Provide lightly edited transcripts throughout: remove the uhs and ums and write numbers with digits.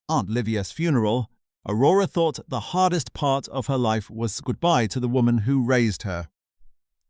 Aunt Livia's funeral, Aurora thought the hardest part of her life was goodbye to the woman who raised her.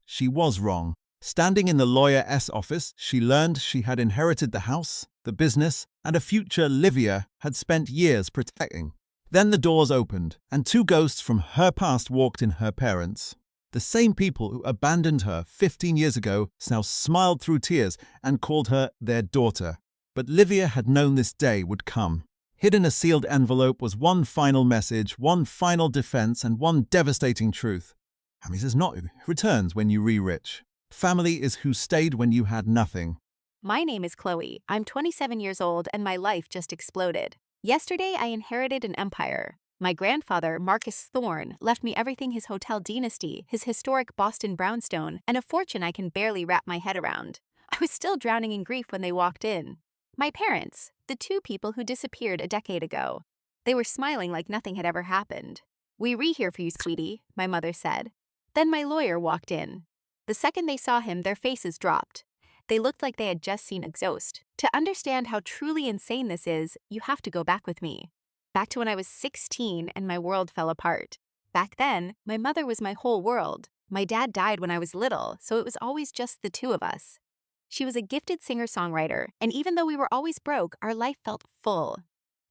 She was wrong. Standing in the lawyer's office, she learned she had inherited the house, the business, and a future Livia had spent years protecting. Then the doors opened, and two ghosts from her past walked in. Her parents. The same people who abandoned her 15 years ago now smiled through tears and called her their daughter. But Livia had known this day would come. Hidden in a sealed envelope was one final message, one final defense, and one devastating truth. Happiness is not who returns when you re-rich. Family is who stayed when you had nothing. My name is Chloe. I'm 27 years old and my life just exploded. Yesterday, I inherited an empire. My grandfather, Marcus Thorne, left me everything: his hotel dynasty, his historic Boston brownstone, and a fortune I can barely wrap my head around. I was still drowning in grief when they walked in. My parents, the two people who disappeared a decade ago. They were smiling like nothing had ever happened. "We here for you, sweetie," my mother said. Then my lawyer walked in. The second they saw him, their faces dropped. They looked like they had just seen a ghost. To understand how truly insane this is, you have to go back with me. Back to when I was 16 and my world fell apart. Back then, my mother was my whole world. My dad died when I was little, so it was always just the two of us. She was a gifted singer-songwriter, and even though we were always broke, our life felt full.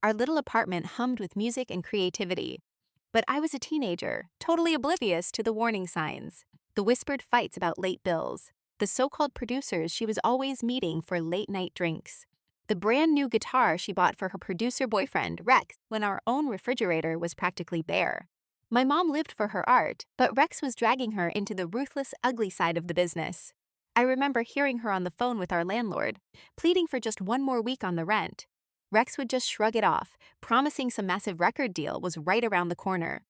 Our little apartment hummed with music and creativity. But I was a teenager, totally oblivious to the warning signs. The whispered fights about late bills. The so-called producers she was always meeting for late-night drinks. The brand new guitar she bought for her producer boyfriend, Rex, when our own refrigerator was practically bare. My mom lived for her art, but Rex was dragging her into the ruthless, ugly side of the business. I remember hearing her on the phone with our landlord, pleading for just one more week on the rent. Rex would just shrug it off, promising some massive record deal was right around the corner.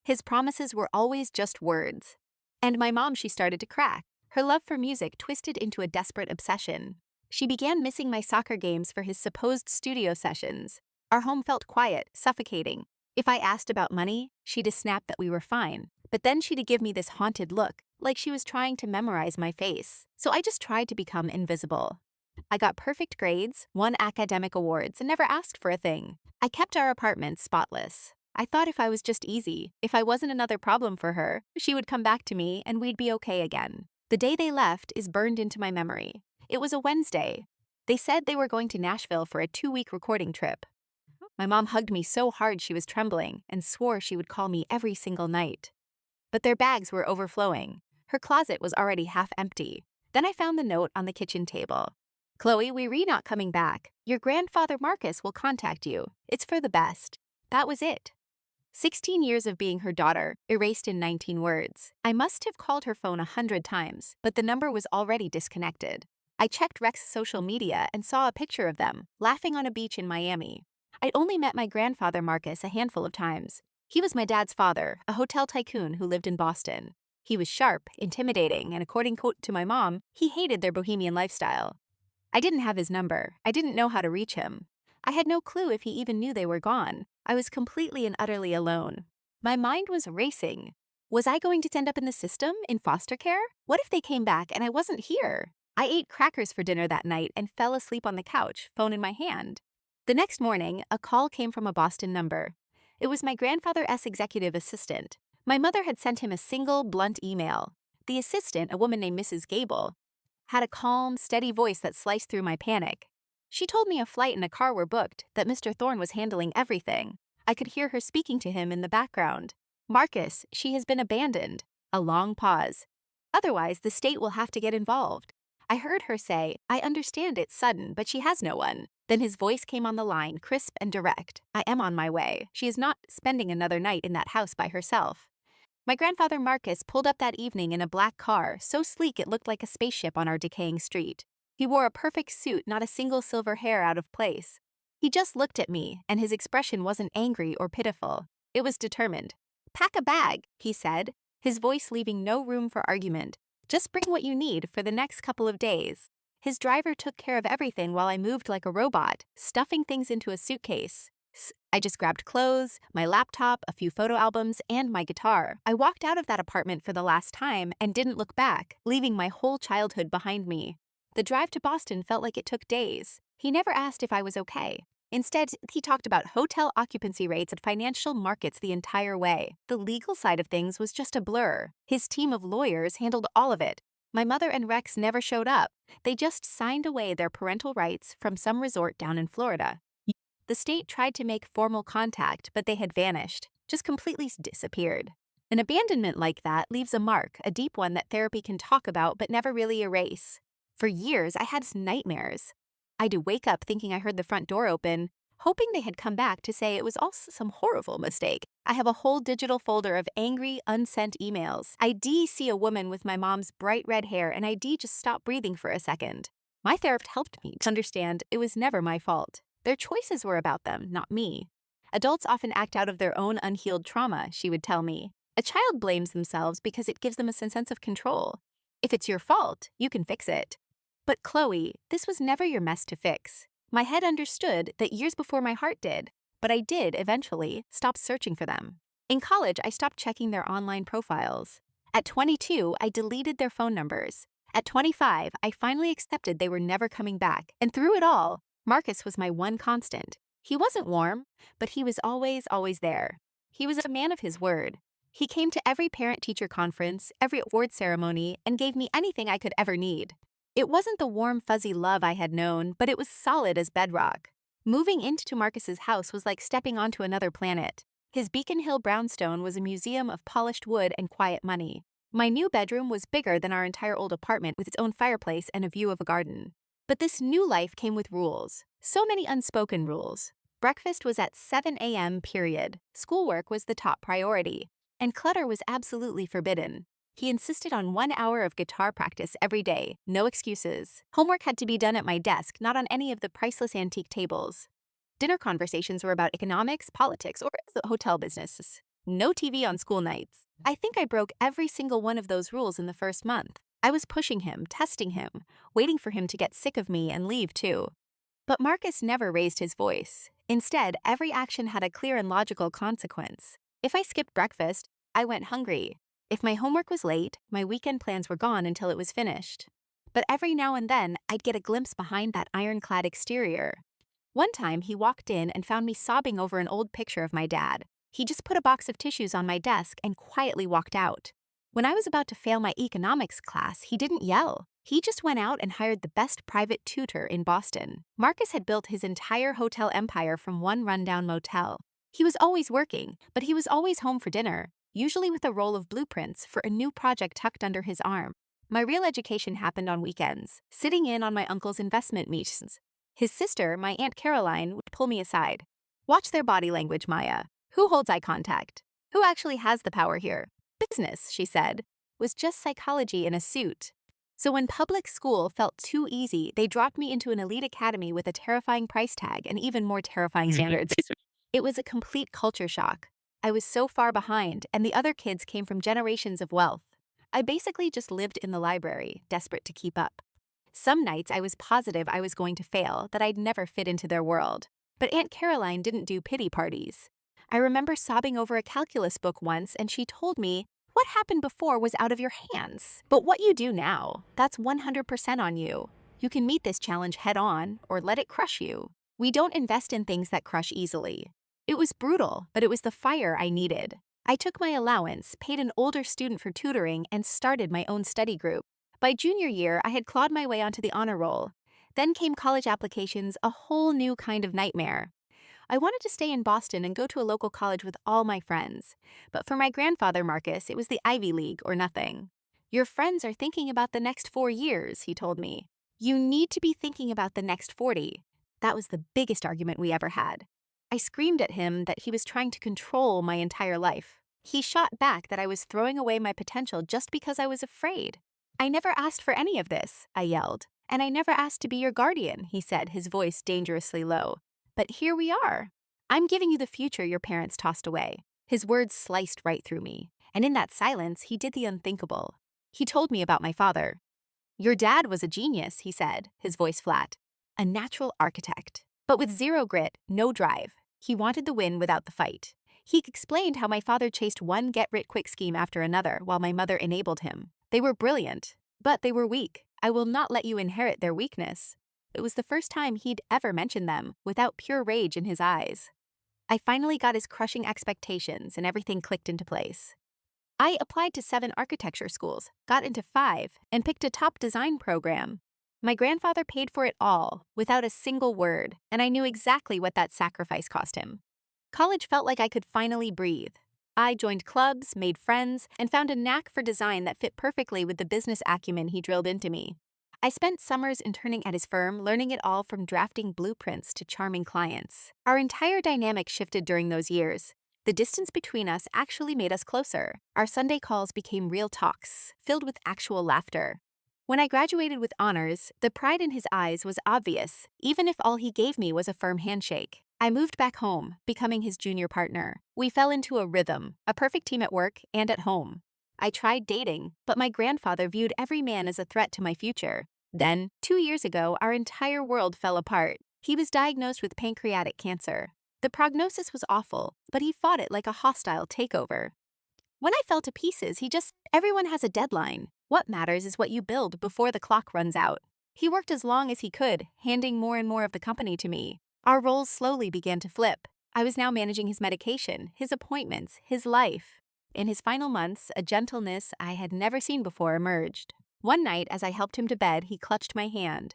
His promises were always just words. And my mom, she started to crack. Her love for music twisted into a desperate obsession. She began missing my soccer games for his supposed studio sessions. Our home felt quiet, suffocating. If I asked about money, she'd snap that we were fine. But then she'd give me this haunted look, like she was trying to memorize my face. So I just tried to become invisible. I got perfect grades, won academic awards, and never asked for a thing. I kept our apartment spotless. I thought if I was just easy, if I wasn't another problem for her, she would come back to me and we'd be okay again. The day they left is burned into my memory. It was a Wednesday. They said they were going to Nashville for a 2-week recording trip. My mom hugged me so hard she was trembling and swore she would call me every single night. But their bags were overflowing. Her closet was already half empty. Then I found the note on the kitchen table. "Chloe, we're not coming back. Your grandfather Marcus will contact you. It's for the best." That was it. 16 years of being her daughter, erased in 19 words. I must have called her phone 100 times, but the number was already disconnected. I checked Rex's social media and saw a picture of them, laughing on a beach in Miami. I'd only met my grandfather Marcus a handful of times. He was my dad's father, a hotel tycoon who lived in Boston. He was sharp, intimidating, and according to my mom, he hated their bohemian lifestyle. I didn't have his number. I didn't know how to reach him. I had no clue if he even knew they were gone. I was completely and utterly alone. My mind was racing. Was I going to end up in the system, in foster care? What if they came back and I wasn't here? I ate crackers for dinner that night and fell asleep on the couch, phone in my hand. The next morning, a call came from a Boston number. It was my grandfather's executive assistant. My mother had sent him a single, blunt email. The assistant, a woman named Mrs. Gable, had a calm, steady voice that sliced through my panic. She told me a flight and a car were booked, that Mr. Thorne was handling everything. I could hear her speaking to him in the background. "Marcus, she has been abandoned." A long pause. "Otherwise, the state will have to get involved." I heard her say, "I understand it's sudden, but she has no one." Then his voice came on the line, crisp and direct. "I am on my way. She is not spending another night in that house by herself." My grandfather Marcus pulled up that evening in a black car, so sleek it looked like a spaceship on our decaying street. He wore a perfect suit, not a single silver hair out of place. He just looked at me, and his expression wasn't angry or pitiful. It was determined. "Pack a bag," he said, his voice leaving no room for argument. "Just bring what you need for the next couple of days." His driver took care of everything while I moved like a robot, stuffing things into a suitcase. I just grabbed clothes, my laptop, a few photo albums, and my guitar. I walked out of that apartment for the last time and didn't look back, leaving my whole childhood behind me. The drive to Boston felt like it took days. He never asked if I was okay. Instead, he talked about hotel occupancy rates and financial markets the entire way. The legal side of things was just a blur. His team of lawyers handled all of it. My mother and Rex never showed up. They just signed away their parental rights from some resort down in Florida. The state tried to make formal contact, but they had vanished, just completely disappeared. An abandonment like that leaves a mark, a deep one that therapy can talk about but never really erase. For years, I had nightmares. I'd wake up thinking I heard the front door open, hoping they had come back to say it was all some horrible mistake. I have a whole digital folder of angry, unsent emails. I'd see a woman with my mom's bright red hair, and I'd just stop breathing for a second. My therapist helped me to understand it was never my fault. Their choices were about them, not me. Adults often act out of their own unhealed trauma, she would tell me. A child blames themselves because it gives them a sense of control. If it's your fault, you can fix it. But Chloe, this was never your mess to fix. My head understood that years before my heart did, but I did, eventually, stop searching for them. In college, I stopped checking their online profiles. At 22, I deleted their phone numbers. At 25, I finally accepted they were never coming back, and through it all, Marcus was my one constant. He wasn't warm, but he was always there. He was a man of his word. He came to every parent-teacher conference, every award ceremony, and gave me anything I could ever need. It wasn't the warm, fuzzy love I had known, but it was solid as bedrock. Moving into Marcus's house was like stepping onto another planet. His Beacon Hill brownstone was a museum of polished wood and quiet money. My new bedroom was bigger than our entire old apartment with its own fireplace and a view of a garden. But this new life came with rules. So many unspoken rules. Breakfast was at 7 a.m. period. Schoolwork was the top priority. And clutter was absolutely forbidden. He insisted on 1 hour of guitar practice every day, no excuses. Homework had to be done at my desk, not on any of the priceless antique tables. Dinner conversations were about economics, politics, or the hotel business. No TV on school nights. I think I broke every single one of those rules in the first month. I was pushing him, testing him, waiting for him to get sick of me and leave too. But Marcus never raised his voice. Instead, every action had a clear and logical consequence. If I skipped breakfast, I went hungry. If my homework was late, my weekend plans were gone until it was finished. But every now and then, I'd get a glimpse behind that ironclad exterior. One time, he walked in and found me sobbing over an old picture of my dad. He just put a box of tissues on my desk and quietly walked out. When I was about to fail my economics class, he didn't yell. He just went out and hired the best private tutor in Boston. Marcus had built his entire hotel empire from one rundown motel. He was always working, but he was always home for dinner, usually with a roll of blueprints for a new project tucked under his arm. My real education happened on weekends, sitting in on my uncle's investment meetings. His sister, my Aunt Caroline, would pull me aside. Watch their body language, Maya. Who holds eye contact? Who actually has the power here? Business, she said, was just psychology in a suit. So when public school felt too easy, they dropped me into an elite academy with a terrifying price tag and even more terrifying standards. It was a complete culture shock. I was so far behind, and the other kids came from generations of wealth. I basically just lived in the library, desperate to keep up. Some nights I was positive I was going to fail, that I'd never fit into their world. But Aunt Caroline didn't do pity parties. I remember sobbing over a calculus book once, and she told me, "What happened before was out of your hands. But what you do now, that's 100% on you. You can meet this challenge head on, or let it crush you." We don't invest in things that crush easily. It was brutal, but it was the fire I needed. I took my allowance, paid an older student for tutoring, and started my own study group. By junior year, I had clawed my way onto the honor roll. Then came college applications, a whole new kind of nightmare. I wanted to stay in Boston and go to a local college with all my friends. But for my grandfather, Marcus, it was the Ivy League or nothing. "Your friends are thinking about the next 4 years," he told me. "You need to be thinking about the next 40. That was the biggest argument we ever had. I screamed at him that he was trying to control my entire life. He shot back that I was throwing away my potential just because I was afraid. "I never asked for any of this," I yelled. "And I never asked to be your guardian," he said, his voice dangerously low. "But here we are. I'm giving you the future your parents tossed away." His words sliced right through me, and in that silence, he did the unthinkable. He told me about my father. "Your dad was a genius," he said, his voice flat. "A natural architect. But with zero grit, no drive. He wanted the win without the fight." He explained how my father chased one get-rich-quick scheme after another while my mother enabled him. They were brilliant, but they were weak. "I will not let you inherit their weakness." It was the first time he'd ever mentioned them, without pure rage in his eyes. I finally got his crushing expectations and everything clicked into place. I applied to 7 architecture schools, got into 5, and picked a top design program. My grandfather paid for it all, without a single word, and I knew exactly what that sacrifice cost him. College felt like I could finally breathe. I joined clubs, made friends, and found a knack for design that fit perfectly with the business acumen he drilled into me. I spent summers interning at his firm, learning it all from drafting blueprints to charming clients. Our entire dynamic shifted during those years. The distance between us actually made us closer. Our Sunday calls became real talks, filled with actual laughter. When I graduated with honors, the pride in his eyes was obvious, even if all he gave me was a firm handshake. I moved back home, becoming his junior partner. We fell into a rhythm, a perfect team at work and at home. I tried dating, but my grandfather viewed every man as a threat to my future. Then, 2 years ago, our entire world fell apart. He was diagnosed with pancreatic cancer. The prognosis was awful, but he fought it like a hostile takeover. When I fell to pieces, everyone has a deadline. What matters is what you build before the clock runs out. He worked as long as he could, handing more and more of the company to me. Our roles slowly began to flip. I was now managing his medication, his appointments, his life. In his final months, a gentleness I had never seen before emerged. One night, as I helped him to bed, he clutched my hand.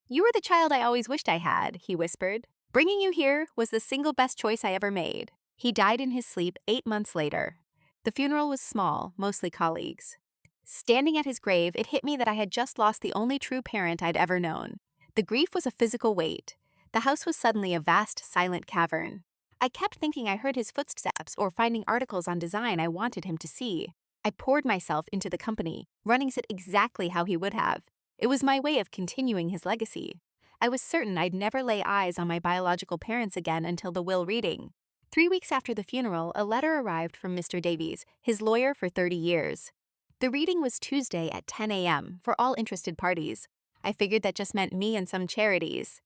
"You were the child I always wished I had," he whispered. "Bringing you here was the single best choice I ever made." He died in his sleep 8 months later. The funeral was small, mostly colleagues. Standing at his grave, it hit me that I had just lost the only true parent I'd ever known. The grief was a physical weight. The house was suddenly a vast, silent cavern. I kept thinking I heard his footsteps or finding articles on design I wanted him to see. I poured myself into the company, running it exactly how he would have. It was my way of continuing his legacy. I was certain I'd never lay eyes on my biological parents again until the will reading. 3 weeks after the funeral, a letter arrived from Mr. Davies, his lawyer for 30 years. The reading was Tuesday at 10 a.m. for all interested parties. I figured that just meant me and some charities.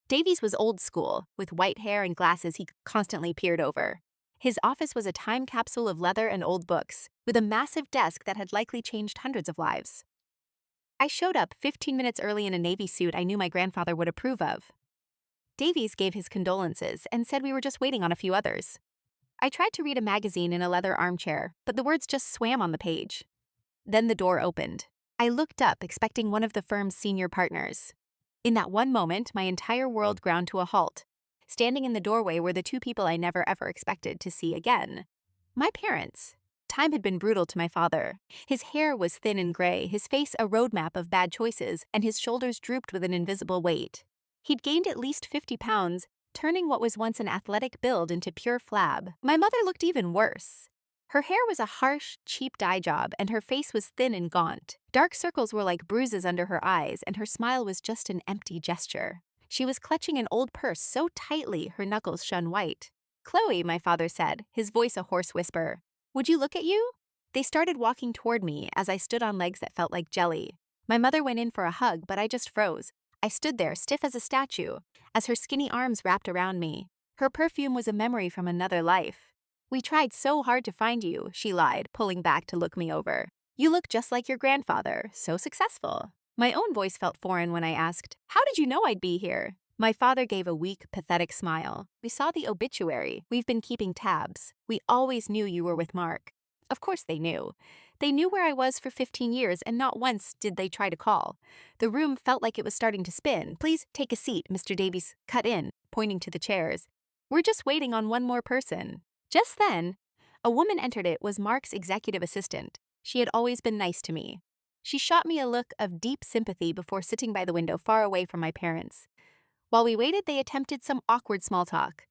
Davies was old school, with white hair and glasses he constantly peered over. His office was a time capsule of leather and old books, with a massive desk that had likely changed hundreds of lives. I showed up 15 minutes early in a navy suit I knew my grandfather would approve of. Davies gave his condolences and said we were just waiting on a few others. I tried to read a magazine in a leather armchair, but the words just swam on the page. Then the door opened. I looked up, expecting one of the firm's senior partners. In that one moment, my entire world ground to a halt. Standing in the doorway were the 2 people I never ever expected to see again. My parents. Time had been brutal to my father. His hair was thin and gray, his face a roadmap of bad choices, and his shoulders drooped with an invisible weight. He'd gained at least 50 pounds, turning what was once an athletic build into pure flab. My mother looked even worse. Her hair was a harsh, cheap dye job, and her face was thin and gaunt. Dark circles were like bruises under her eyes, and her smile was just an empty gesture. She was clutching an old purse so tightly her knuckles shone white. "Chloe," my father said, his voice a hoarse whisper. "Would you look at you?" They started walking toward me as I stood on legs that felt like jelly. My mother went in for a hug, but I just froze. I stood there, stiff as a statue, as her skinny arms wrapped around me. Her perfume was a memory from another life. "We tried so hard to find you," she lied, pulling back to look me over. "You look just like your grandfather, so successful." My own voice felt foreign when I asked, "How did you know I'd be here?" My father gave a weak, pathetic smile. "We saw the obituary. We've been keeping tabs. We always knew you were with Mark." Of course they knew. They knew where I was for 15 years, and not once did they try to call. The room felt like it was starting to spin. "Please take a seat," Mr. Davies cut in, pointing to the chairs. "We're just waiting on one more person." Just then, a woman entered. It was Mark's executive assistant. She had always been nice to me. She shot me a look of deep sympathy before sitting by the window far away from my parents. While we waited, they attempted some awkward small talk.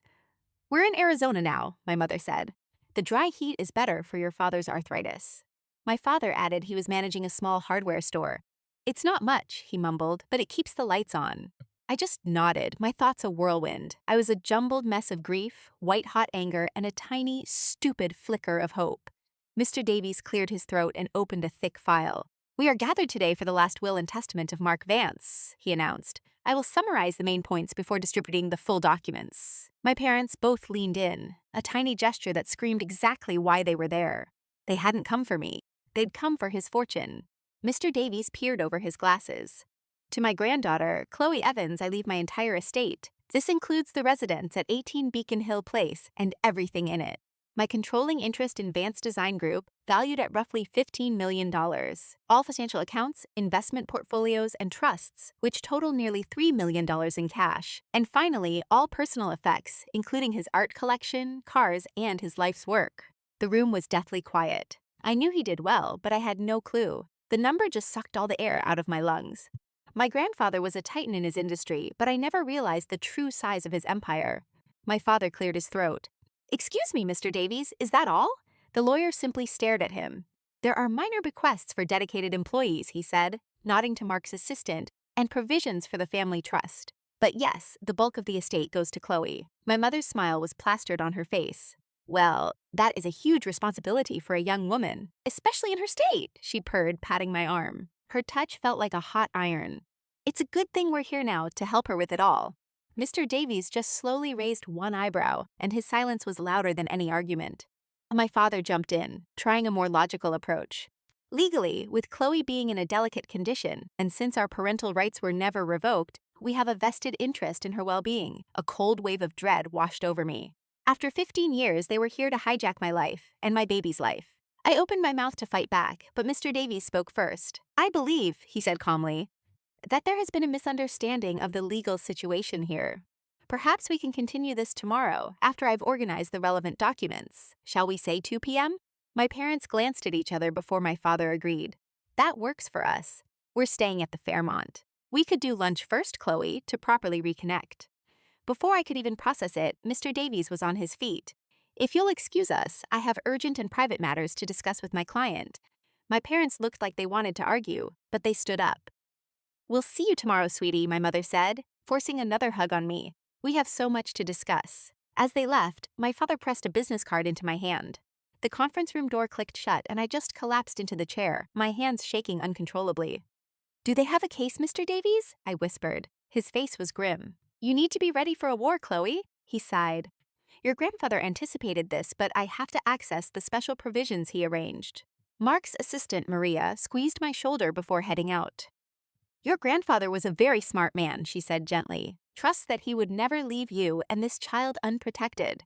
"We're in Arizona now," my mother said. "The dry heat is better for your father's arthritis." My father added he was managing a small hardware store. "It's not much," he mumbled, "but it keeps the lights on." I just nodded, my thoughts a whirlwind. I was a jumbled mess of grief, white-hot anger, and a tiny, stupid flicker of hope. Mr. Davies cleared his throat and opened a thick file. "We are gathered today for the last will and testament of Mark Vance," he announced. "I will summarize the main points before distributing the full documents." My parents both leaned in, a tiny gesture that screamed exactly why they were there. They hadn't come for me. They'd come for his fortune. Mr. Davies peered over his glasses. To my granddaughter, Chloe Evans, I leave my entire estate. This includes the residence at 18 Beacon Hill Place and everything in it. My controlling interest in Vance Design Group, valued at roughly $15 million. All financial accounts, investment portfolios, and trusts, which total nearly $3 million in cash. And finally, all personal effects, including his art collection, cars, and his life's work. The room was deathly quiet. I knew he did well, but I had no clue. The number just sucked all the air out of my lungs. My grandfather was a titan in his industry, but I never realized the true size of his empire. My father cleared his throat. "Excuse me, Mr. Davies, is that all?" The lawyer simply stared at him. "There are minor bequests for dedicated employees," he said, nodding to Mark's assistant, "and provisions for the family trust. But yes, the bulk of the estate goes to Chloe." My mother's smile was plastered on her face. "Well, that is a huge responsibility for a young woman, especially in her state," she purred, patting my arm. Her touch felt like a hot iron. "It's a good thing we're here now to help her with it all." Mr. Davies just slowly raised one eyebrow, and his silence was louder than any argument. My father jumped in, trying a more logical approach. "Legally, with Chloe being in a delicate condition, and since our parental rights were never revoked, we have a vested interest in her well-being." A cold wave of dread washed over me. After 15 years, they were here to hijack my life, and my baby's life. I opened my mouth to fight back, but Mr. Davies spoke first. "I believe," he said calmly, "that there has been a misunderstanding of the legal situation here. Perhaps we can continue this tomorrow, after I've organized the relevant documents. Shall we say 2 p.m.? My parents glanced at each other before my father agreed. "That works for us. We're staying at the Fairmont. We could do lunch first, Chloe, to properly reconnect." Before I could even process it, Mr. Davies was on his feet. "If you'll excuse us, I have urgent and private matters to discuss with my client." My parents looked like they wanted to argue, but they stood up. "We'll see you tomorrow, sweetie," my mother said, forcing another hug on me. "We have so much to discuss." As they left, my father pressed a business card into my hand. The conference room door clicked shut and I just collapsed into the chair, my hands shaking uncontrollably. "Do they have a case, Mr. Davies?" I whispered. His face was grim. "You need to be ready for a war, Chloe," he sighed. "Your grandfather anticipated this, but I have to access the special provisions he arranged." Mark's assistant, Maria, squeezed my shoulder before heading out. "Your grandfather was a very smart man," she said gently. "Trust that he would never leave you and this child unprotected."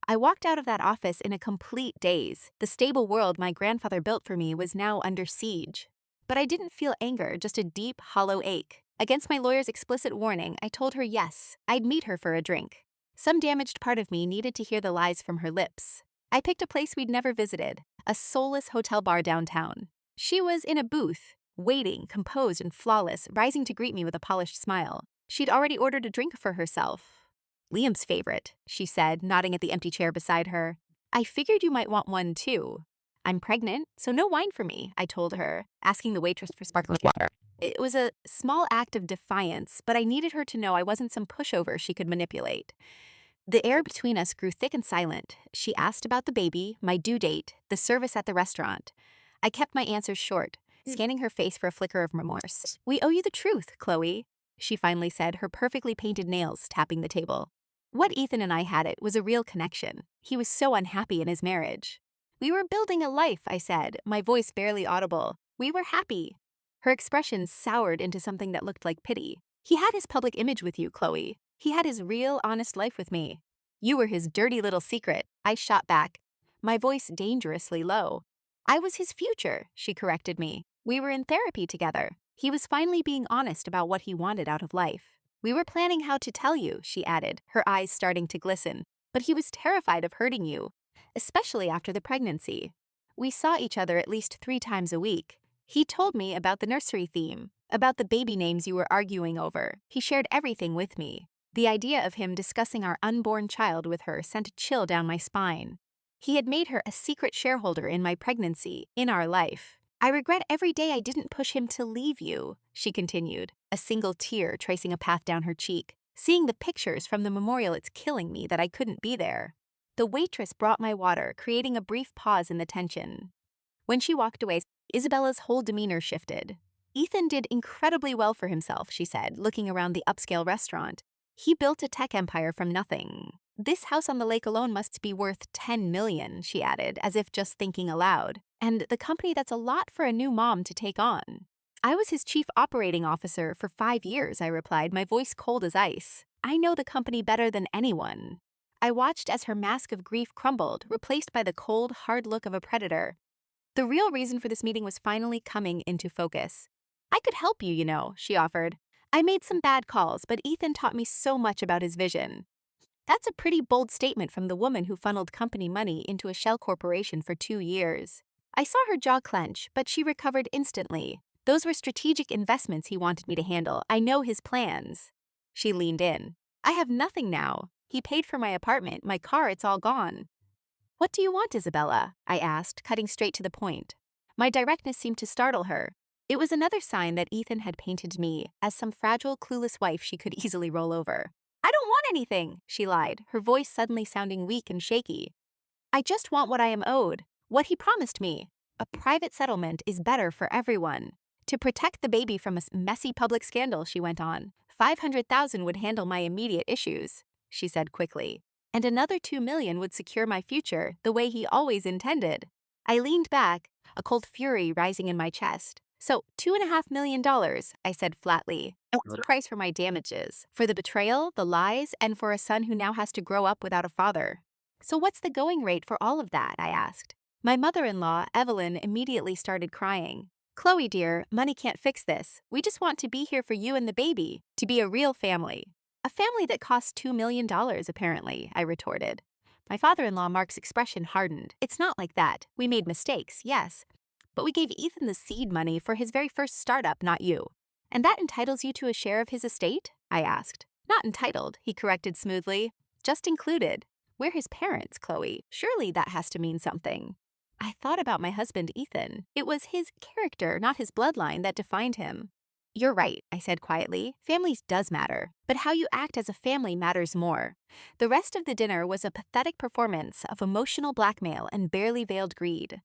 I walked out of that office in a complete daze. The stable world my grandfather built for me was now under siege. But I didn't feel anger, just a deep, hollow ache. Against my lawyer's explicit warning, I told her yes, I'd meet her for a drink. Some damaged part of me needed to hear the lies from her lips. I picked a place we'd never visited, a soulless hotel bar downtown. She was in a booth, waiting, composed and flawless, rising to greet me with a polished smile. She'd already ordered a drink for herself. "Liam's favorite," she said, nodding at the empty chair beside her. "I figured you might want one too." "I'm pregnant, so no wine for me," I told her, asking the waitress for sparkling water. It was a small act of defiance, but I needed her to know I wasn't some pushover she could manipulate. The air between us grew thick and silent. She asked about the baby, my due date, the service at the restaurant. I kept my answers short, scanning her face for a flicker of remorse. "We owe you the truth, Chloe," she finally said, her perfectly painted nails tapping the table. What Ethan and I had it was a real connection. He was so unhappy in his marriage. "We were building a life," I said, my voice barely audible. "We were happy." Her expression soured into something that looked like pity. "He had his public image with you, Chloe. He had his real, honest life with me. You were his dirty little secret," I shot back, my voice dangerously low. "I was his future," she corrected me. "We were in therapy together. He was finally being honest about what he wanted out of life. We were planning how to tell you," she added, her eyes starting to glisten. "But he was terrified of hurting you, especially after the pregnancy. We saw each other at least 3 times a week. He told me about the nursery theme, about the baby names you were arguing over. He shared everything with me. The idea of him discussing our unborn child with her sent a chill down my spine. He had made her a secret shareholder in my pregnancy, in our life. I regret every day I didn't push him to leave you," she continued, a single tear tracing a path down her cheek. "Seeing the pictures from the memorial, it's killing me that I couldn't be there." The waitress brought my water, creating a brief pause in the tension. When she walked away, Isabella's whole demeanor shifted. "Ethan did incredibly well for himself," she said, looking around the upscale restaurant. "He built a tech empire from nothing. This house on the lake alone must be worth $10 million, she added, as if just thinking aloud. "And the company, that's a lot for a new mom to take on." I was his chief operating officer for 5 years, I replied, my voice cold as ice. I know the company better than anyone. I watched as her mask of grief crumbled, replaced by the cold, hard look of a predator. The real reason for this meeting was finally coming into focus. I could help you, she offered. I made some bad calls, but Ethan taught me so much about his vision. That's a pretty bold statement from the woman who funneled company money into a shell corporation for 2 years. I saw her jaw clench, but she recovered instantly. Those were strategic investments he wanted me to handle. I know his plans. She leaned in. I have nothing now. He paid for my apartment, my car, it's all gone. What do you want, Isabella? I asked, cutting straight to the point. My directness seemed to startle her. It was another sign that Ethan had painted me as some fragile, clueless wife she could easily roll over. I don't want anything, she lied, her voice suddenly sounding weak and shaky. I just want what I am owed, what he promised me. A private settlement is better for everyone. To protect the baby from a messy public scandal, she went on, 500,000 would handle my immediate issues, she said quickly. And another 2 million would secure my future the way he always intended. I leaned back, a cold fury rising in my chest. So, $2.5 million, I said flatly. What's the price for my damages? For the betrayal, the lies, and for a son who now has to grow up without a father. So what's the going rate for all of that? I asked. My mother-in-law, Evelyn, immediately started crying. Chloe, dear, money can't fix this. We just want to be here for you and the baby, to be a real family. A family that costs $2 million, apparently, I retorted. My father-in-law, Mark's expression hardened. It's not like that. We made mistakes, yes. But we gave Ethan the seed money for his very first startup, not you. And that entitles you to a share of his estate? I asked. Not entitled, he corrected smoothly. Just included. We're his parents, Chloe. Surely that has to mean something. I thought about my husband, Ethan. It was his character, not his bloodline, that defined him. You're right, I said quietly. Families does matter, but how you act as a family matters more. The rest of the dinner was a pathetic performance of emotional blackmail and barely veiled greed.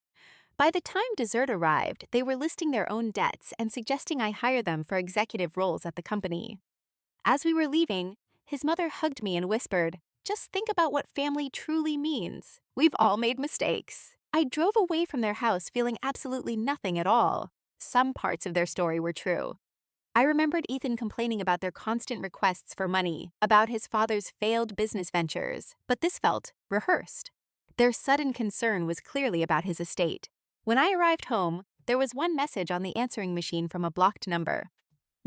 By the time dessert arrived, they were listing their own debts and suggesting I hire them for executive roles at the company. As we were leaving, his mother hugged me and whispered, just think about what family truly means. We've all made mistakes. I drove away from their house feeling absolutely nothing at all. Some parts of their story were true. I remembered Ethan complaining about their constant requests for money, about his father's failed business ventures, but this felt rehearsed. Their sudden concern was clearly about his estate. When I arrived home, there was one message on the answering machine from a blocked number.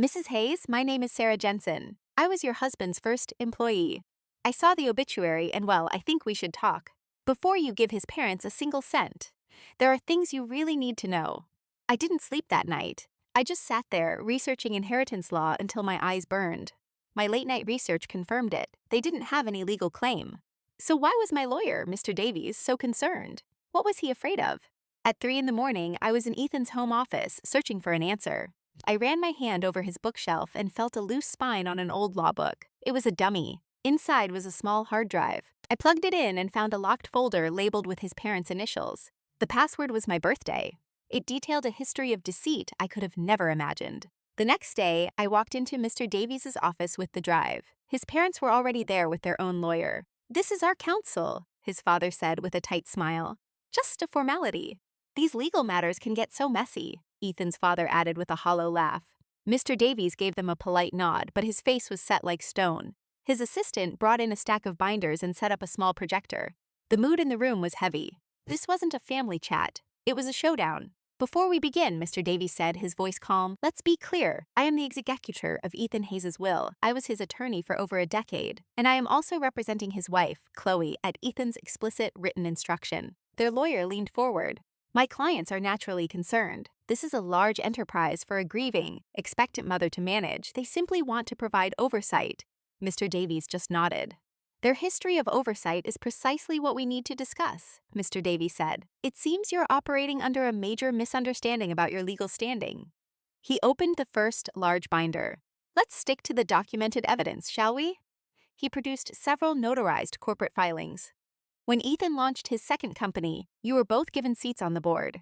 Mrs. Hayes, my name is Sarah Jensen. I was your husband's first employee. I saw the obituary and, well, I think we should talk. Before you give his parents a single cent. There are things you really need to know. I didn't sleep that night. I just sat there, researching inheritance law until my eyes burned. My late-night research confirmed it. They didn't have any legal claim. So why was my lawyer, Mr. Davies, so concerned? What was he afraid of? At 3 a.m, I was in Ethan's home office, searching for an answer. I ran my hand over his bookshelf and felt a loose spine on an old law book. It was a dummy. Inside was a small hard drive. I plugged it in and found a locked folder labeled with his parents' initials. The password was my birthday. It detailed a history of deceit I could have never imagined. The next day, I walked into Mr. Davies' office with the drive. His parents were already there with their own lawyer. This is our counsel, his father said with a tight smile. Just a formality. These legal matters can get so messy, Ethan's father added with a hollow laugh. Mr. Davies gave them a polite nod, but his face was set like stone. His assistant brought in a stack of binders and set up a small projector. The mood in the room was heavy. This wasn't a family chat. It was a showdown. Before we begin, Mr. Davies said, his voice calm, let's be clear. I am the executor of Ethan Hayes' will. I was his attorney for over a decade. And I am also representing his wife, Chloe, at Ethan's explicit written instruction. Their lawyer leaned forward. My clients are naturally concerned. This is a large enterprise for a grieving, expectant mother to manage. They simply want to provide oversight. Mr. Davies just nodded. Their history of oversight is precisely what we need to discuss, Mr. Davies said. It seems you're operating under a major misunderstanding about your legal standing. He opened the first large binder. Let's stick to the documented evidence, shall we? He produced several notarized corporate filings. When Ethan launched his second company, you were both given seats on the board.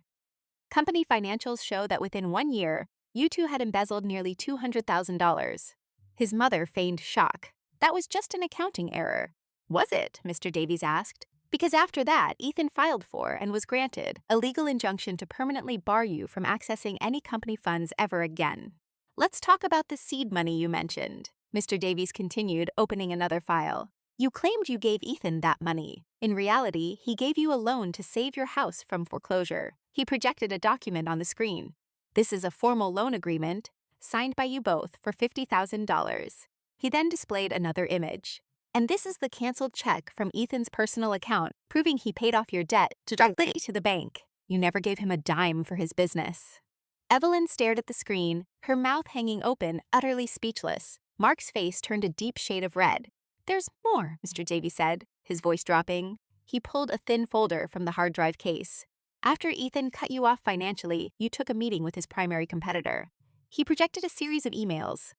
Company financials show that within 1 year, you two had embezzled nearly $200,000. His mother feigned shock. That was just an accounting error. Was it? Mr. Davies asked. Because after that, Ethan filed for and was granted a legal injunction to permanently bar you from accessing any company funds ever again. Let's talk about the seed money you mentioned. Mr. Davies continued, opening another file. You claimed you gave Ethan that money. In reality, he gave you a loan to save your house from foreclosure. He projected a document on the screen. This is a formal loan agreement, signed by you both for $50,000. He then displayed another image. And this is the canceled check from Ethan's personal account, proving he paid off your debt directly to the bank. You never gave him a dime for his business. Evelyn stared at the screen, her mouth hanging open, utterly speechless. Mark's face turned a deep shade of red. There's more, Mr. Davies said, his voice dropping. He pulled a thin folder from the hard drive case. After Ethan cut you off financially, you took a meeting with his primary competitor. He projected a series of emails.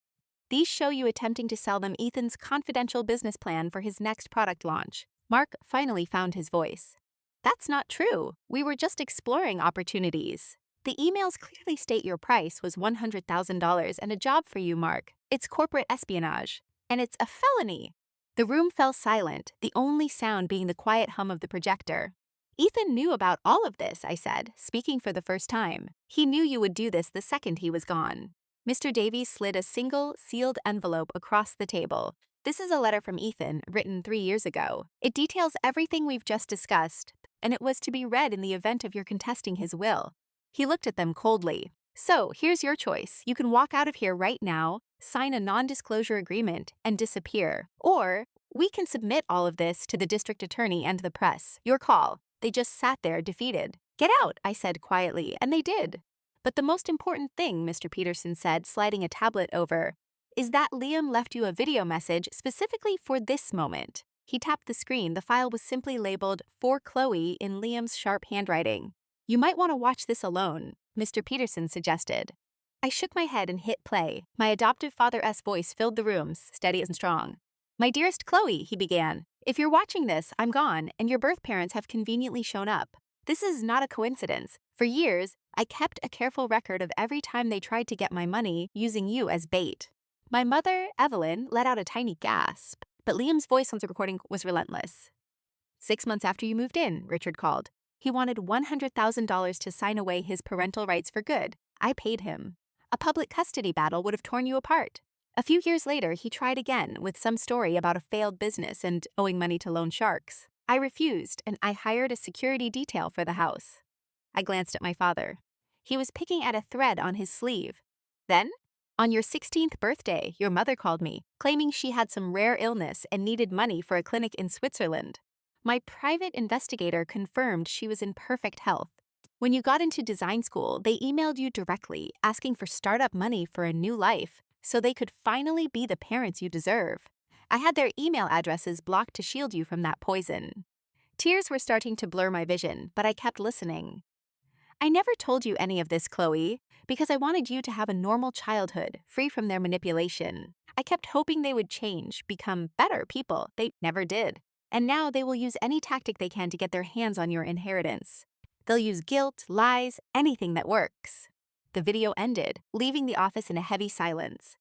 These show you attempting to sell them Ethan's confidential business plan for his next product launch. Mark finally found his voice. That's not true. We were just exploring opportunities. The emails clearly state your price was $100,000 and a job for you, Mark. It's corporate espionage. And it's a felony. The room fell silent, the only sound being the quiet hum of the projector. Ethan knew about all of this, I said, speaking for the first time. He knew you would do this the second he was gone. Mr. Davies slid a single, sealed envelope across the table. This is a letter from Ethan, written 3 years ago. It details everything we've just discussed, and it was to be read in the event of your contesting his will. He looked at them coldly. So, here's your choice. You can walk out of here right now, sign a non-disclosure agreement, and disappear. Or, we can submit all of this to the district attorney and the press. Your call. They just sat there, defeated. Get out, I said quietly, and they did. But the most important thing, Mr. Peterson said, sliding a tablet over, is that Liam left you a video message specifically for this moment. He tapped the screen. The file was simply labeled, "For Chloe," in Liam's sharp handwriting. You might want to watch this alone, Mr. Peterson suggested. I shook my head and hit play. My adoptive father's voice filled the room, steady and strong. My dearest Chloe, he began. If you're watching this, I'm gone, and your birth parents have conveniently shown up. This is not a coincidence. For years, I kept a careful record of every time they tried to get my money using you as bait. My mother, Evelyn, let out a tiny gasp, but Liam's voice on the recording was relentless. 6 months after you moved in, Richard called. He wanted $100,000 to sign away his parental rights for good. I paid him. A public custody battle would have torn you apart. A few years later, he tried again with some story about a failed business and owing money to loan sharks. I refused, and I hired a security detail for the house. I glanced at my father. He was picking at a thread on his sleeve. Then, on your 16th birthday, your mother called me, claiming she had some rare illness and needed money for a clinic in Switzerland. My private investigator confirmed she was in perfect health. When you got into design school, they emailed you directly, asking for startup money for a new life, so they could finally be the parents you deserve. I had their email addresses blocked to shield you from that poison. Tears were starting to blur my vision, but I kept listening. I never told you any of this, Chloe, because I wanted you to have a normal childhood, free from their manipulation. I kept hoping they would change, become better people. They never did. And now they will use any tactic they can to get their hands on your inheritance. They'll use guilt, lies, anything that works. The video ended, leaving the office in a heavy silence.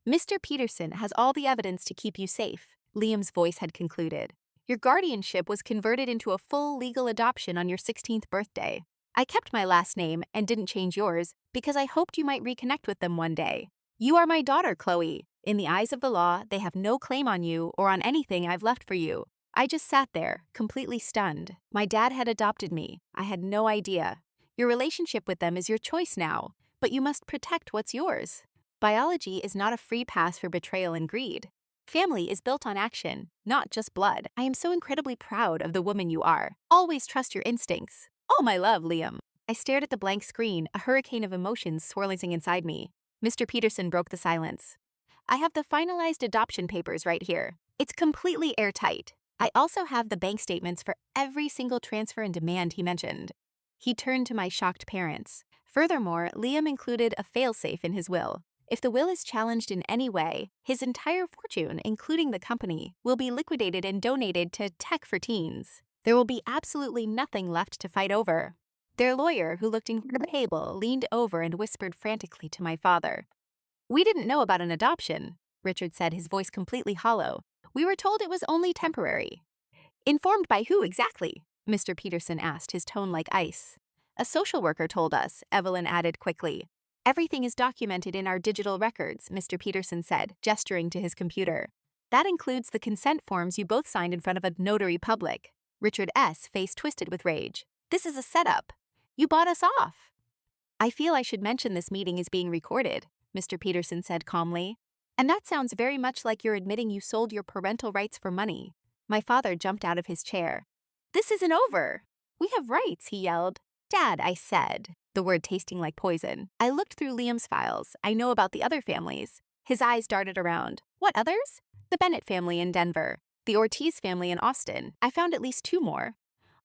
Mr. Peterson has all the evidence to keep you safe, Liam's voice had concluded. Your guardianship was converted into a full legal adoption on your 16th birthday. I kept my last name and didn't change yours because I hoped you might reconnect with them one day. You are my daughter, Chloe. In the eyes of the law, they have no claim on you or on anything I've left for you. I just sat there, completely stunned. My dad had adopted me. I had no idea. Your relationship with them is your choice now, but you must protect what's yours. Biology is not a free pass for betrayal and greed. Family is built on action, not just blood. I am so incredibly proud of the woman you are. Always trust your instincts. All my love, Liam. I stared at the blank screen, a hurricane of emotions swirling inside me. Mr. Peterson broke the silence. I have the finalized adoption papers right here. It's completely airtight. I also have the bank statements for every single transfer and demand he mentioned. He turned to my shocked parents. Furthermore, Liam included a failsafe in his will. If the will is challenged in any way, his entire fortune, including the company, will be liquidated and donated to Tech for Teens. There will be absolutely nothing left to fight over. Their lawyer, who looked into the table, leaned over and whispered frantically to my father. We didn't know about an adoption, Richard said, his voice completely hollow. We were told it was only temporary. Informed by who exactly? Mr. Peterson asked, his tone like ice. A social worker told us, Evelyn added quickly. Everything is documented in our digital records, Mr. Peterson said, gesturing to his computer. That includes the consent forms you both signed in front of a notary public. Richard S. face twisted with rage. This is a setup. You bought us off. I feel I should mention this meeting is being recorded, Mr. Peterson said calmly. And that sounds very much like you're admitting you sold your parental rights for money. My father jumped out of his chair. This isn't over. We have rights, he yelled. Dad, I said, the word tasting like poison. I looked through Liam's files. I know about the other families. His eyes darted around. What others? The Bennett family in Denver. The Ortiz family in Austin. I found at least 2 more.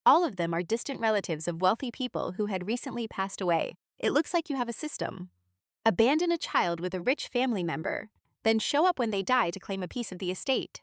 All of them are distant relatives of wealthy people who had recently passed away. It looks like you have a system. Abandon a child with a rich family member, then show up when they die to claim a piece of the estate.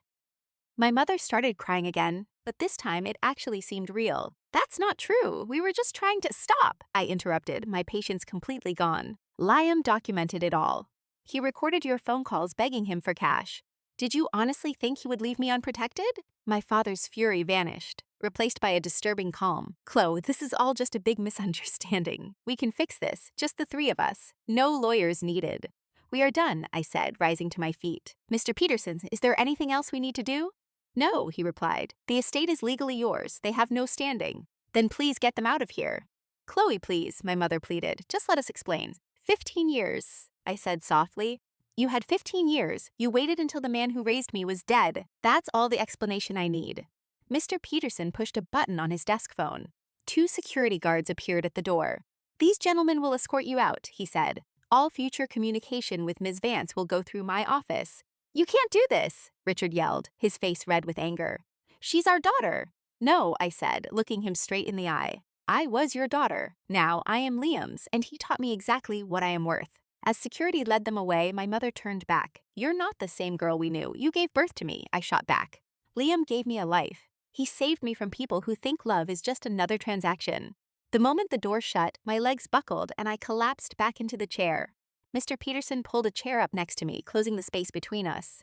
My mother started crying again, but this time it actually seemed real. That's not true. We were just trying to stop, I interrupted, my patience completely gone. Liam documented it all. He recorded your phone calls begging him for cash. Did you honestly think he would leave me unprotected? My father's fury vanished, replaced by a disturbing calm. Chloe, this is all just a big misunderstanding. We can fix this, just the 3 of us. No lawyers needed. We are done, I said, rising to my feet. Mr. Peterson, is there anything else we need to do? No, he replied. The estate is legally yours. They have no standing. Then please get them out of here. Chloe, please, my mother pleaded. Just let us explain. 15 years, I said softly. You had 15 years. You waited until the man who raised me was dead. That's all the explanation I need. Mr. Peterson pushed a button on his desk phone. 2 security guards appeared at the door. These gentlemen will escort you out, he said. All future communication with Ms. Vance will go through my office. You can't do this, Richard yelled, his face red with anger. She's our daughter. No, I said, looking him straight in the eye. I was your daughter. Now I am Liam's, and he taught me exactly what I am worth. As security led them away, my mother turned back. You're not the same girl we knew. You gave birth to me, I shot back. Liam gave me a life. He saved me from people who think love is just another transaction. The moment the door shut, my legs buckled and I collapsed back into the chair. Mr. Peterson pulled a chair up next to me, closing the space between us.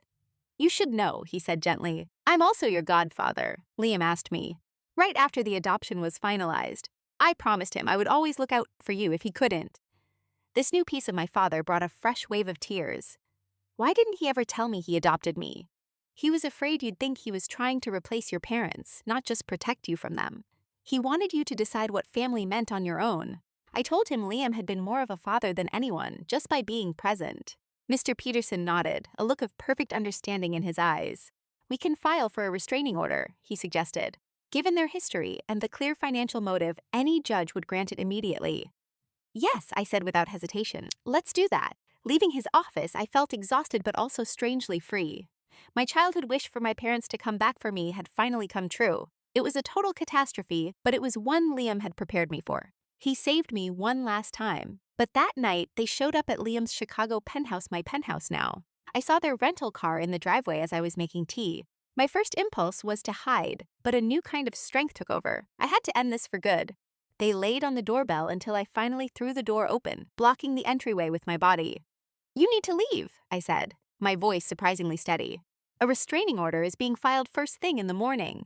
You should know, he said gently. I'm also your godfather, Liam asked me. Right after the adoption was finalized, I promised him I would always look out for you if he couldn't. This new piece of my father brought a fresh wave of tears. Why didn't he ever tell me he adopted me? He was afraid you'd think he was trying to replace your parents, not just protect you from them. He wanted you to decide what family meant on your own. I told him Liam had been more of a father than anyone, just by being present. Mr. Peterson nodded, a look of perfect understanding in his eyes. We can file for a restraining order, he suggested. Given their history and the clear financial motive, any judge would grant it immediately. Yes, I said without hesitation. Let's do that. Leaving his office, I felt exhausted but also strangely free. My childhood wish for my parents to come back for me had finally come true. It was a total catastrophe, but it was one Liam had prepared me for. He saved me one last time. But that night, they showed up at Liam's Chicago penthouse, my penthouse now. I saw their rental car in the driveway as I was making tea. My first impulse was to hide, but a new kind of strength took over. I had to end this for good. They laid on the doorbell until I finally threw the door open, blocking the entryway with my body. You need to leave, I said, my voice surprisingly steady. A restraining order is being filed first thing in the morning.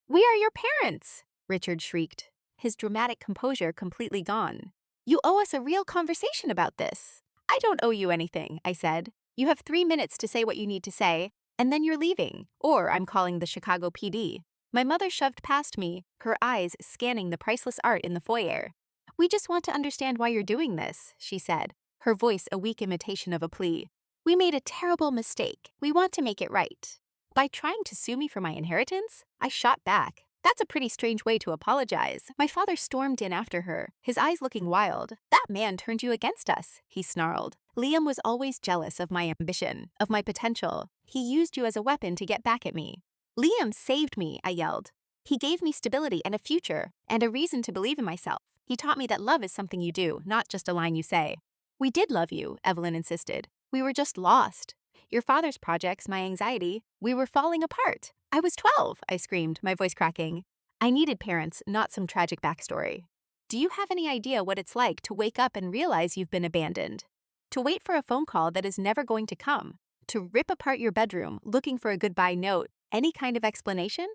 We are your parents, Richard shrieked, his dramatic composure completely gone. You owe us a real conversation about this. I don't owe you anything, I said. You have 3 minutes to say what you need to say, and then you're leaving, or I'm calling the Chicago PD. My mother shoved past me, her eyes scanning the priceless art in the foyer. We just want to understand why you're doing this, she said, her voice a weak imitation of a plea. We made a terrible mistake. We want to make it right. By trying to sue me for my inheritance? I shot back. That's a pretty strange way to apologize. My father stormed in after her, his eyes looking wild. That man turned you against us, he snarled. Liam was always jealous of my ambition, of my potential. He used you as a weapon to get back at me. Liam saved me, I yelled. He gave me stability and a future, and a reason to believe in myself. He taught me that love is something you do, not just a line you say. We did love you, Evelyn insisted. We were just lost. Your father's projects, my anxiety, we were falling apart. I was 12, I screamed, my voice cracking. I needed parents, not some tragic backstory. Do you have any idea what it's like to wake up and realize you've been abandoned? To wait for a phone call that is never going to come? To rip apart your bedroom looking for a goodbye note? Any kind of explanation?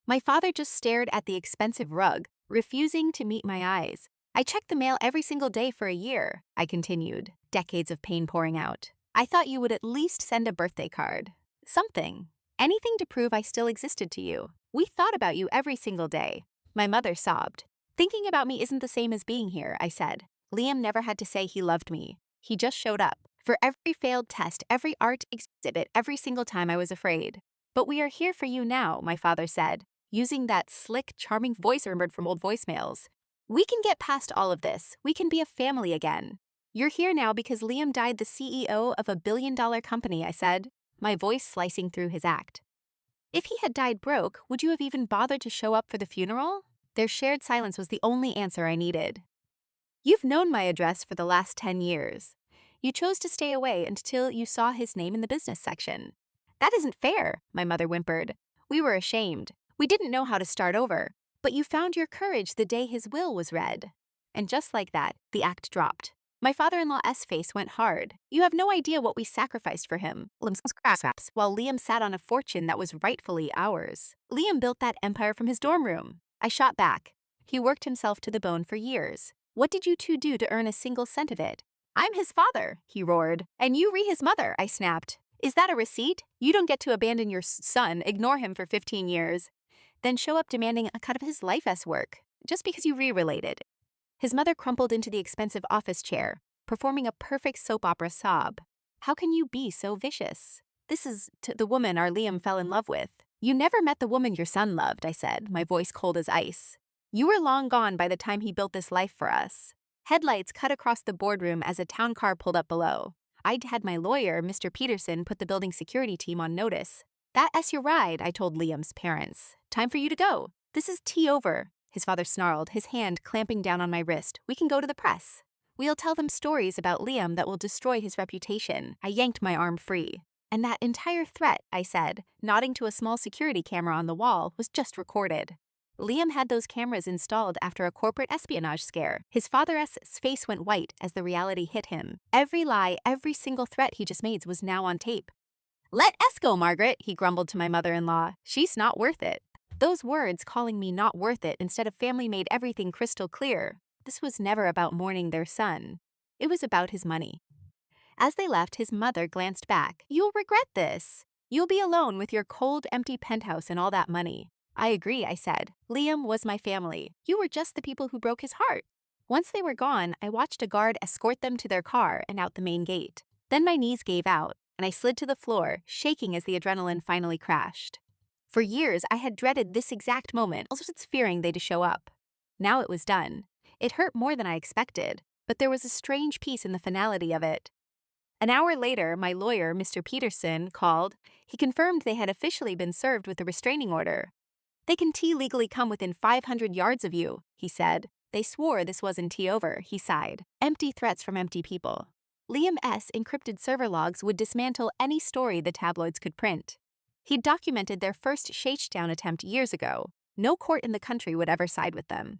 My father just stared at the expensive rug, refusing to meet my eyes. I checked the mail every single day for a year, I continued, decades of pain pouring out. I thought you would at least send a birthday card. Something. Anything to prove I still existed to you. We thought about you every single day. My mother sobbed. Thinking about me isn't the same as being here, I said. Liam never had to say he loved me. He just showed up. For every failed test, every art exhibit, every single time I was afraid. But we are here for you now, my father said, using that slick, charming voice remembered from old voicemails. We can get past all of this. We can be a family again. You're here now because Liam died the CEO of a billion-dollar company, I said, my voice slicing through his act. If he had died broke, would you have even bothered to show up for the funeral? Their shared silence was the only answer I needed. You've known my address for the last 10 years. You chose to stay away until you saw his name in the business section. That isn't fair, my mother whimpered. We were ashamed. We didn't know how to start over. But you found your courage the day his will was read. And just like that, the act dropped. My father-in-law's face went hard. You have no idea what we sacrificed for him. While Liam sat on a fortune that was rightfully ours. Liam built that empire from his dorm room. I shot back. He worked himself to the bone for years. What did you two do to earn a single cent of it? I'm his father, he roared. And you re his mother, I snapped. Is that a receipt? You don't get to abandon your son, ignore him for 15 years, then show up demanding a cut of his life's work, just because you re-related. His mother crumpled into the expensive office chair, performing a perfect soap opera sob. How can you be so vicious? This is the woman our Liam fell in love with. You never met the woman your son loved, I said, my voice cold as ice. You were long gone by the time he built this life for us. Headlights cut across the boardroom as a town car pulled up below. I'd had my lawyer, Mr. Peterson, put the building security team on notice. That's your ride, I told Liam's parents. Time for you to go. This is tea over, his father snarled, his hand clamping down on my wrist. We can go to the press. We'll tell them stories about Liam that will destroy his reputation. I yanked my arm free. And that entire threat, I said, nodding to a small security camera on the wall, was just recorded. Liam had those cameras installed after a corporate espionage scare. His father's face went white as the reality hit him. Every lie, every single threat he just made was now on tape. Let S go, Margaret, he grumbled to my mother-in-law. She's not worth it. Those words calling me not worth it instead of family made everything crystal clear. This was never about mourning their son. It was about his money. As they left, his mother glanced back. You'll regret this. You'll be alone with your cold, empty penthouse and all that money. I agree, I said. Liam was my family. You were just the people who broke his heart. Once they were gone, I watched a guard escort them to their car and out the main gate. Then my knees gave out, and I slid to the floor, shaking as the adrenaline finally crashed. For years, I had dreaded this exact moment, also fearing they'd show up. Now it was done. It hurt more than I expected, but there was a strange peace in the finality of it. An hour later, my lawyer, Mr. Peterson, called. He confirmed they had officially been served with a restraining order. They can legally come within 500 yards of you, he said. They swore this wasn't over, he sighed. Empty threats from empty people. Liam's encrypted server logs would dismantle any story the tabloids could print. He'd documented their first shakedown attempt years ago. No court in the country would ever side with them.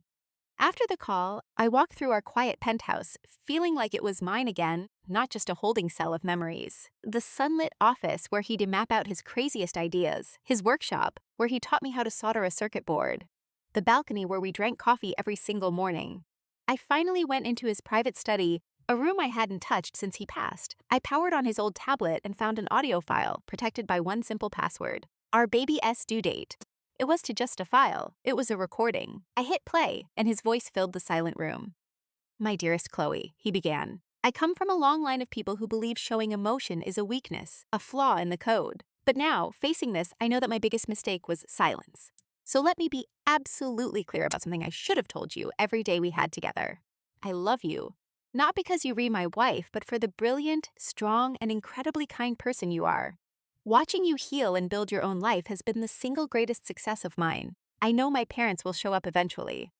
After the call, I walked through our quiet penthouse, feeling like it was mine again, not just a holding cell of memories. The sunlit office where he'd map out his craziest ideas, his workshop where he taught me how to solder a circuit board, the balcony where we drank coffee every single morning. I finally went into his private study, a room I hadn't touched since he passed. I powered on his old tablet and found an audio file protected by one simple password. Our baby's due date. It was just a file. It was a recording. I hit play, and his voice filled the silent room. My dearest Chloe, he began. I come from a long line of people who believe showing emotion is a weakness, a flaw in the code. But now, facing this, I know that my biggest mistake was silence. So let me be absolutely clear about something I should have told you every day we had together. I love you. Not because you re my wife, but for the brilliant, strong, and incredibly kind person you are. Watching you heal and build your own life has been the single greatest success of mine. I know my parents will show up eventually.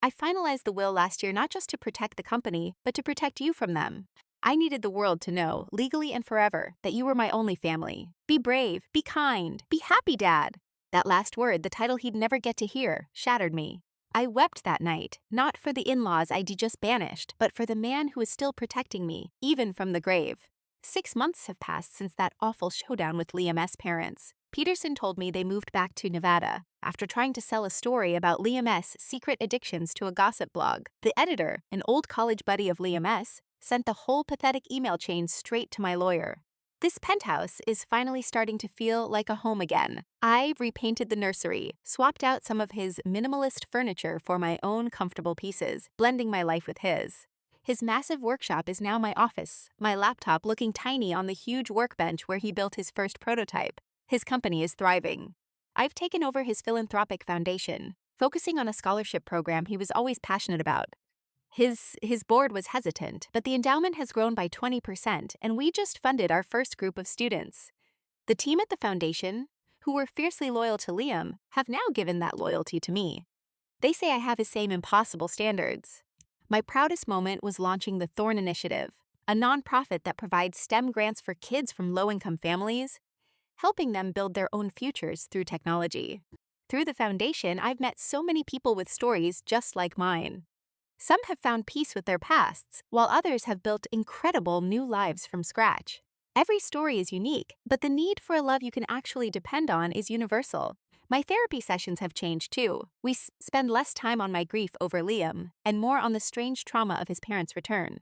I finalized the will last year not just to protect the company, but to protect you from them. I needed the world to know, legally and forever, that you were my only family. Be brave, be kind, be happy, Dad. That last word, the title he'd never get to hear, shattered me. I wept that night, not for the in-laws I'd just banished, but for the man who is still protecting me, even from the grave. 6 months have passed since that awful showdown with Liam's parents. Peterson told me they moved back to Nevada after trying to sell a story about Liam S.'s secret addictions to a gossip blog. The editor, an old college buddy of Liam S., sent the whole pathetic email chain straight to my lawyer. This penthouse is finally starting to feel like a home again. I repainted the nursery, swapped out some of his minimalist furniture for my own comfortable pieces, blending my life with his. His massive workshop is now my office, my laptop looking tiny on the huge workbench where he built his first prototype. His company is thriving. I've taken over his philanthropic foundation, focusing on a scholarship program he was always passionate about. His board was hesitant, but the endowment has grown by 20%, and we just funded our first group of students. The team at the foundation, who were fiercely loyal to Liam, have now given that loyalty to me. They say I have his same impossible standards. My proudest moment was launching the Thorn Initiative, a nonprofit that provides STEM grants for kids from low-income families, helping them build their own futures through technology. Through the foundation, I've met so many people with stories just like mine. Some have found peace with their pasts, while others have built incredible new lives from scratch. Every story is unique, but the need for a love you can actually depend on is universal. My therapy sessions have changed too. We spend less time on my grief over Liam and more on the strange trauma of his parents' return.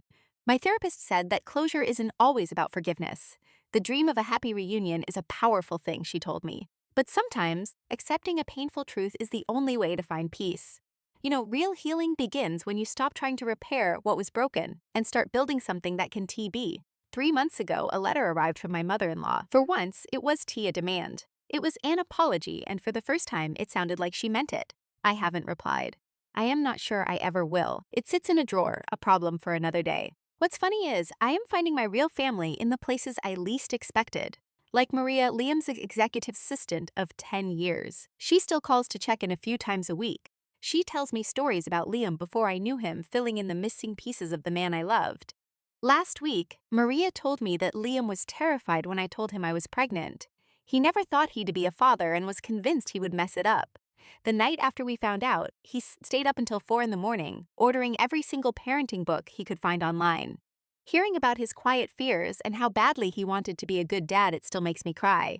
My therapist said that closure isn't always about forgiveness. The dream of a happy reunion is a powerful thing, she told me. But sometimes, accepting a painful truth is the only way to find peace. Real healing begins when you stop trying to repair what was broken and start building something that can be. 3 months ago, a letter arrived from my mother-in-law. For once, it was a demand. It was an apology, and for the first time, it sounded like she meant it. I haven't replied. I am not sure I ever will. It sits in a drawer, a problem for another day. What's funny is, I am finding my real family in the places I least expected. Like Maria, Liam's executive assistant of 10 years. She still calls to check in a few times a week. She tells me stories about Liam before I knew him, filling in the missing pieces of the man I loved. Last week, Maria told me that Liam was terrified when I told him I was pregnant. He never thought he'd be a father and was convinced he would mess it up. The night after we found out, he stayed up until 4 in the morning, ordering every single parenting book he could find online. Hearing about his quiet fears and how badly he wanted to be a good dad, it still makes me cry.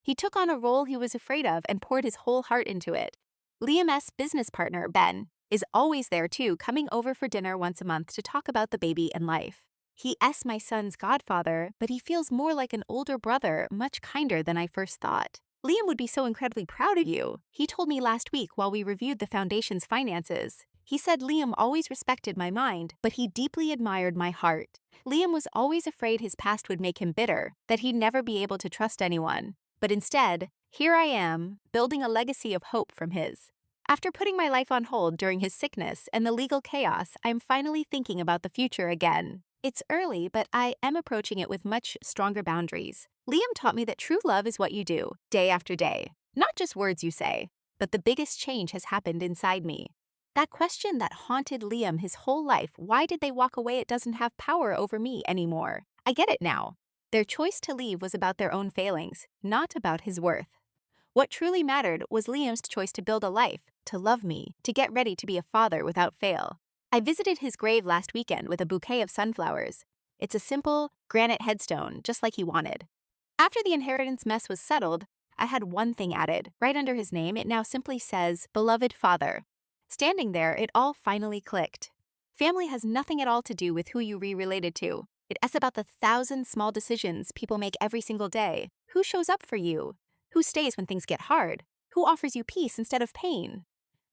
He took on a role he was afraid of and poured his whole heart into it. Liam's business partner, Ben, is always there too, coming over for dinner once a month to talk about the baby and life. He's my son's godfather, but he feels more like an older brother, much kinder than I first thought. Liam would be so incredibly proud of you, he told me last week while we reviewed the foundation's finances. He said Liam always respected my mind, but he deeply admired my heart. Liam was always afraid his past would make him bitter, that he'd never be able to trust anyone. But instead, here I am, building a legacy of hope from his. After putting my life on hold during his sickness and the legal chaos, I'm finally thinking about the future again. It's early, but I am approaching it with much stronger boundaries. Liam taught me that true love is what you do, day after day. Not just words you say, but the biggest change has happened inside me. That question that haunted Liam his whole life, why did they walk away? It doesn't have power over me anymore. I get it now. Their choice to leave was about their own failings, not about his worth. What truly mattered was Liam's choice to build a life, to love me, to get ready to be a father without fail. I visited his grave last weekend with a bouquet of sunflowers. It's a simple, granite headstone, just like he wanted. After the inheritance mess was settled, I had one thing added. Right under his name, it now simply says, Beloved Father. Standing there, it all finally clicked. Family has nothing at all to do with who you related to. It's about the 1,000 small decisions people make every single day. Who shows up for you? Who stays when things get hard? Who offers you peace instead of pain?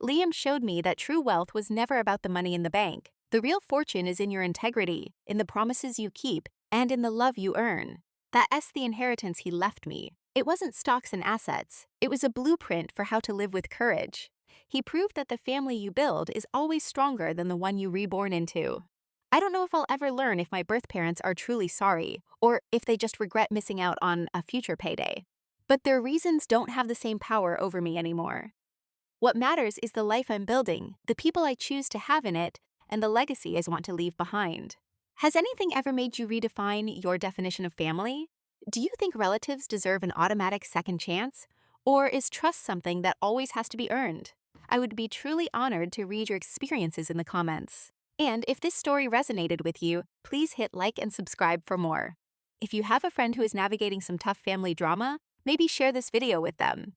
Liam showed me that true wealth was never about the money in the bank. The real fortune is in your integrity, in the promises you keep, and in the love you earn. That's the inheritance he left me. It wasn't stocks and assets. It was a blueprint for how to live with courage. He proved that the family you build is always stronger than the one you reborn into. I don't know if I'll ever learn if my birth parents are truly sorry, or if they just regret missing out on a future payday. But their reasons don't have the same power over me anymore. What matters is the life I'm building, the people I choose to have in it, and the legacy I want to leave behind. Has anything ever made you redefine your definition of family? Do you think relatives deserve an automatic second chance? Or is trust something that always has to be earned? I would be truly honored to read your experiences in the comments. And if this story resonated with you, please hit like and subscribe for more. If you have a friend who is navigating some tough family drama, Maybe share this video with them.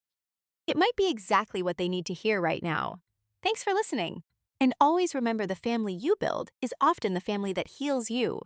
It might be exactly what they need to hear right now. Thanks for listening. And always remember, the family you build is often the family that heals you.